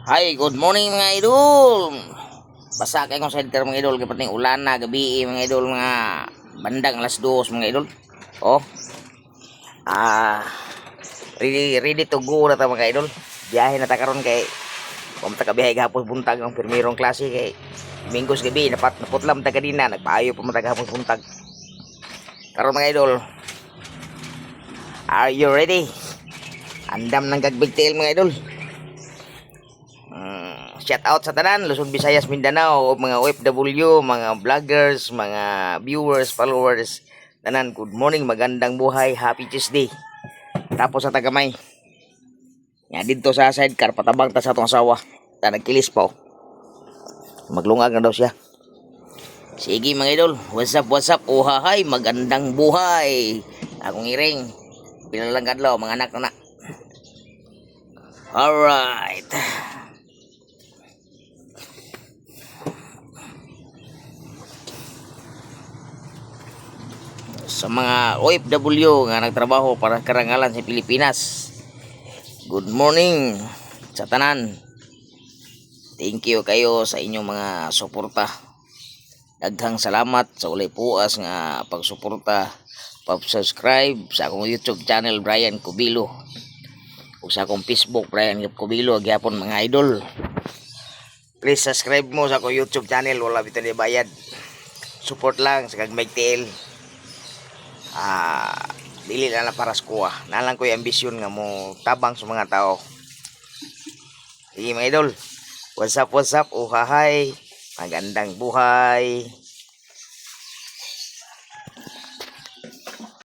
Hi, good morning mga idol. Basa kay kong center mga idol, kapat ning ulan na gabi mga idol, mga bandang alas 2 mga idol. Oh. Ah, ready to go na ta mga idol. Biyahe na ta karon kay pamta ka biyahe gahapon buntag ang primerong klase kay Mingos gabi naputlam ta kanina, nagpaayo pa man ta gahapon buntag. Karon mga idol, are you ready? Andam ng gagbigtail mga idol. Shout out sa tanan, Luzon, Visayas, Mindanao, mga OFW, mga vloggers, mga viewers, followers, tanan, good morning, magandang buhay, happy Tuesday. Tapos sa tagamay, nga dito sa sidecar, patabang ta sa atong asawa, ta nagkilis pa, maglungag na daw siya. Sige mga idol, what's up, uhahay, magandang buhay. Akong iring, pinalang kadlaw, mga anak na. Alright. Sa mga OFW nga nagtrabaho para karangalan sa Pilipinas, good morning sa tanan. Thank you kayo sa inyong mga suporta. Daghang salamat sa ulay puas nga pagsuporta, pag-subscribe sa akong YouTube channel Brian Cubilo ug sa akong Facebook Brian Cubilo gyapon mga idol. Please subscribe mo sa akong YouTube channel, wala bitaw ni bayad. Support lang sa kag Magtiel. Dili na para sa kuha, nalang ko yung ambisyon nga mo tabang sa mga tao. Sige mga idol, what's up, uhahay, magandang buhay.